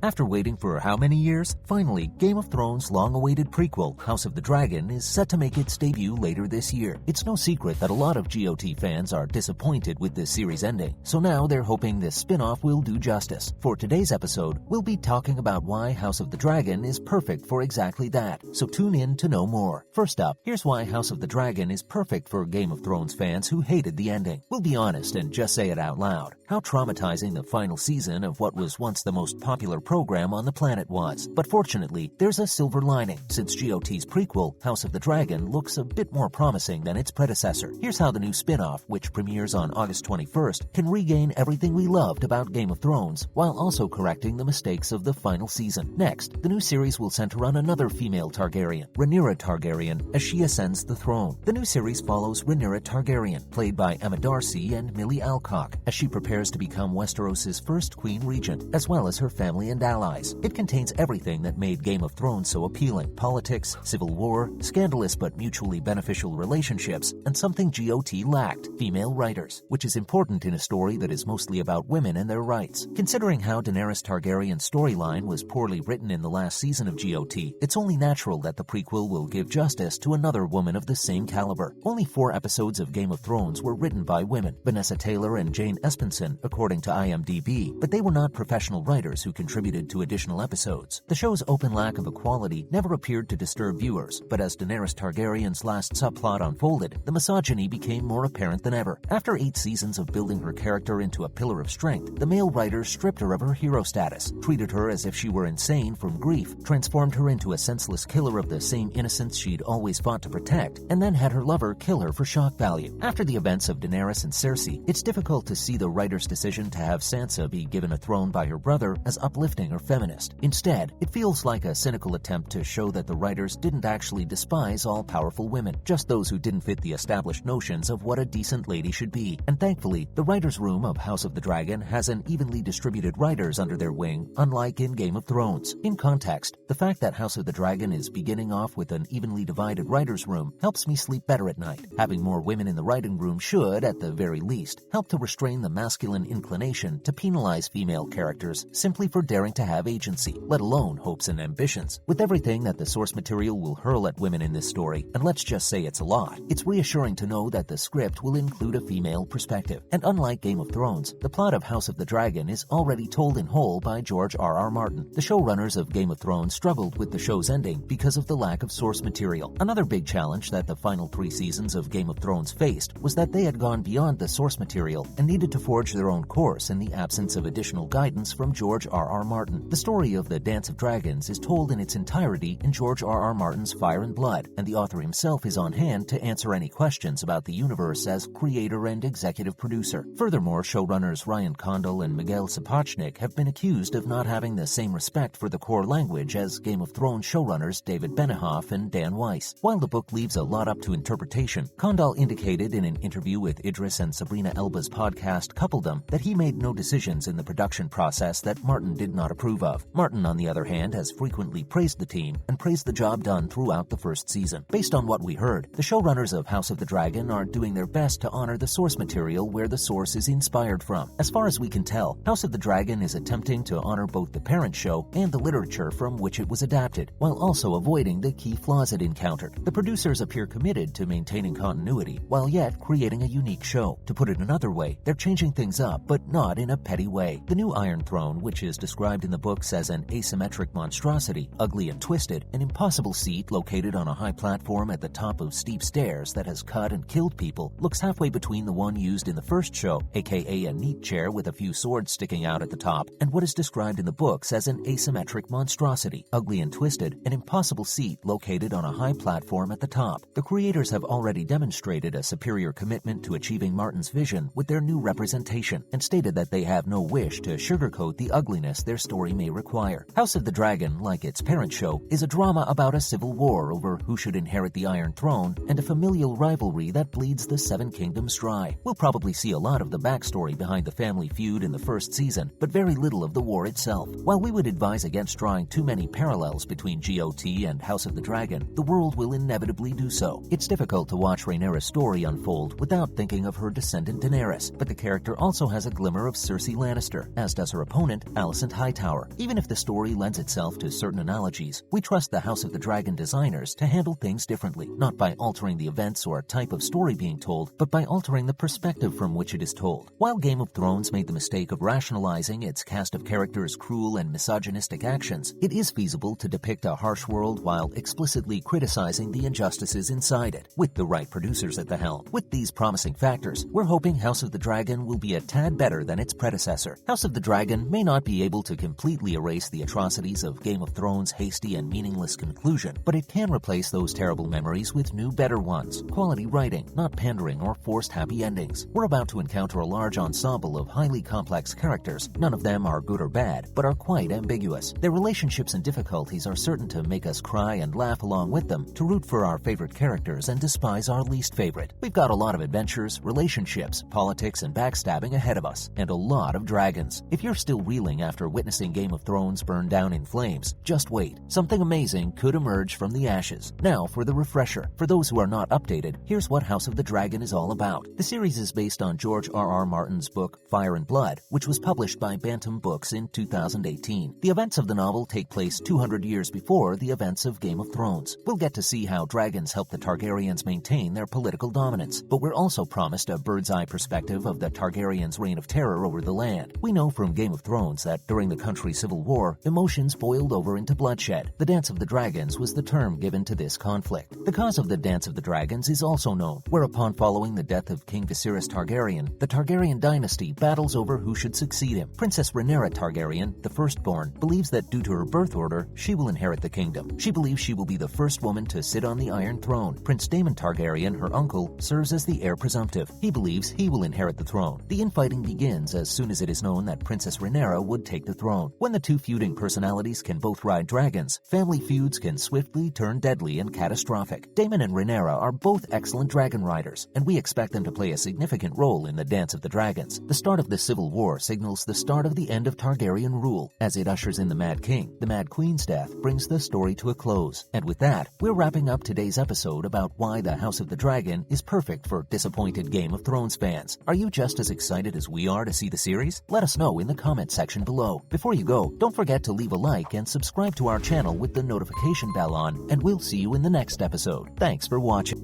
After waiting for how many years? Finally, Game of Thrones' long-awaited prequel, House of the Dragon, is set to make its debut later this year. It's no secret that a lot of GOT fans are disappointed with this series ending, so now they're hoping this spin-off will do justice. For today's episode, we'll be talking about why House of the Dragon is perfect for exactly that, so tune in to know more. First up, here's why House of the Dragon is perfect for Game of Thrones fans who hated the ending. We'll be honest and just say it out loud. How traumatizing the final season of what was once the most popular program on the planet was. But fortunately, there's a silver lining, since GOT's prequel, House of the Dragon, looks a bit more promising than its predecessor. Here's how the new spin-off, which premieres on August 21st, can regain everything we loved about Game of Thrones, while also correcting the mistakes of the final season. Next, the new series will center on another female Targaryen, Rhaenyra Targaryen, as she ascends the throne. The new series follows Rhaenyra Targaryen, played by Emma Darcy and Millie Alcock, as she prepares to become Westeros' first Queen Regent, as well as her family and allies. It contains everything that made Game of Thrones so appealing: politics, civil war, scandalous but mutually beneficial relationships, and something GOT lacked: female writers, which is important in a story that is mostly about women and their rights. Considering how Daenerys Targaryen's storyline was poorly written in the last season of GOT, it's only natural that the prequel will give justice to another woman of the same caliber. Only 4 episodes of Game of Thrones were written by women, Vanessa Taylor and Jane Espenson, according to IMDb, but they were not professional writers who contributed to additional episodes. The show's open lack of equality never appeared to disturb viewers, but as Daenerys Targaryen's last subplot unfolded, the misogyny became more apparent than ever. After 8 seasons of building her character into a pillar of strength, the male writers stripped her of her hero status, treated her as if she were insane from grief, transformed her into a senseless killer of the same innocence she'd always fought to protect, and then had her lover kill her for shock value. After the events of Daenerys and Cersei, it's difficult to see the writer's decision to have Sansa be given a throne by her brother as uplifting or feminist. Instead, it feels like a cynical attempt to show that the writers didn't actually despise all-powerful women, just those who didn't fit the established notions of what a decent lady should be. And thankfully, the writer's room of House of the Dragon has an evenly distributed writers under their wing, unlike in Game of Thrones. In context, the fact that House of the Dragon is beginning off with an evenly divided writer's room helps me sleep better at night. Having more women in the writing room should, at the very least, help to restrain the masculine inclination to penalize female characters simply for daring to have agency, let alone hopes and ambitions. With everything that the source material will hurl at women in this story, and let's just say it's a lot, it's reassuring to know that the script will include a female perspective. And unlike Game of Thrones, the plot of House of the Dragon is already told in whole by George R.R. Martin. The showrunners of Game of Thrones struggled with the show's ending because of the lack of source material. Another big challenge that the final 3 seasons of Game of Thrones faced was that they had gone beyond the source material and needed to forge their own course in the absence of additional guidance from George R.R. Martin. The story of the Dance of Dragons is told in its entirety in George R.R. Martin's Fire and Blood, and the author himself is on hand to answer any questions about the universe as creator and executive producer. Furthermore, showrunners Ryan Condal and Miguel Sapochnik have been accused of not having the same respect for the core language as Game of Thrones showrunners David Benioff and Dan Weiss. While the book leaves a lot up to interpretation, Condal indicated in an interview with Idris and Sabrina Elba's podcast Coupledom that he made no decisions in the production process that Martin did not approve of. Martin, on the other hand, has frequently praised the team and praised the job done throughout the first season. Based on what we heard, the showrunners of House of the Dragon are doing their best to honor the source material where the source is inspired from. As far as we can tell, House of the Dragon is attempting to honor both the parent show and the literature from which it was adapted, while also avoiding the key flaws it encountered. The producers appear committed to maintaining continuity, while yet creating a unique show. To put it another way, they're changing things up, but not in a petty way. The new Iron Throne, which is described in the books as an asymmetric monstrosity, ugly and twisted, an impossible seat located on a high platform at the top of steep stairs that has cut and killed people, looks halfway between the one used in the first show, aka a neat chair with a few swords sticking out at the top, and what is described in the books as an asymmetric monstrosity, ugly and twisted, an impossible seat located on a high platform at the top. The creators have already demonstrated a superior commitment to achieving Martin's vision with their new representation, and stated that they have no wish to sugarcoat the ugliness their story may require. House of the Dragon, like its parent show, is a drama about a civil war over who should inherit the Iron Throne and a familial rivalry that bleeds the Seven Kingdoms dry. We'll probably see a lot of the backstory behind the family feud in the first season, but very little of the war itself. While we would advise against drawing too many parallels between GOT and House of the Dragon, the world will inevitably do so. It's difficult to watch Rhaenyra's story unfold without thinking of her descendant Daenerys, but the character also has a glimmer of Cersei Lannister, as does her opponent, Alicent Hightower. Hightower. Even if the story lends itself to certain analogies, we trust the House of the Dragon designers to handle things differently, not by altering the events or type of story being told, but by altering the perspective from which it is told. While Game of Thrones made the mistake of rationalizing its cast of characters' cruel and misogynistic actions, it is feasible to depict a harsh world while explicitly criticizing the injustices inside it, with the right producers at the helm. With these promising factors, we're hoping House of the Dragon will be a tad better than its predecessor. House of the Dragon may not be able to completely erase the atrocities of Game of Thrones' hasty and meaningless conclusion, but it can replace those terrible memories with new, better ones. Quality writing, not pandering or forced happy endings. We're about to encounter a large ensemble of highly complex characters. None of them are good or bad, but are quite ambiguous. Their relationships and difficulties are certain to make us cry and laugh along with them, to root for our favorite characters and despise our least favorite. We've got a lot of adventures, relationships, politics, and backstabbing ahead of us, and a lot of dragons. If you're still reeling after witnessing Game of Thrones burn down in flames, just wait. Something amazing could emerge from the ashes. Now for the refresher. For those who are not updated, here's what House of the Dragon is all about. The series is based on George R.R. Martin's book Fire and Blood, which was published by Bantam Books in 2018. The events of the novel take place 200 years before the events of Game of Thrones. We'll get to see how dragons help the Targaryens maintain their political dominance, but we're also promised a bird's-eye perspective of the Targaryens' reign of terror over the land. We know from Game of Thrones that during the country's civil war, emotions boiled over into bloodshed. The Dance of the Dragons was the term given to this conflict. The cause of the Dance of the Dragons is also known, whereupon following the death of King Viserys Targaryen, the Targaryen dynasty battles over who should succeed him. Princess Rhaenyra Targaryen, the firstborn, believes that due to her birth order, she will inherit the kingdom. She believes she will be the first woman to sit on the Iron Throne. Prince Daemon Targaryen, her uncle, serves as the heir presumptive. He believes he will inherit the throne. The infighting begins as soon as it is known that Princess Rhaenyra would take the throne. When the two feuding personalities can both ride dragons, family feuds can swiftly turn deadly and catastrophic. Daemon and Rhaenyra are both excellent dragon riders, and we expect them to play a significant role in the Dance of the Dragons. The start of the Civil War signals the start of the end of Targaryen rule. As it ushers in the Mad King, the Mad Queen's death brings the story to a close. And with that, we're wrapping up today's episode about why the House of the Dragon is perfect for disappointed Game of Thrones fans. Are you just as excited as we are to see the series? Let us know in the comment section below. Before you go, don't forget to leave a like and subscribe to our channel with the notification bell on, and we'll see you in the next episode. Thanks for watching.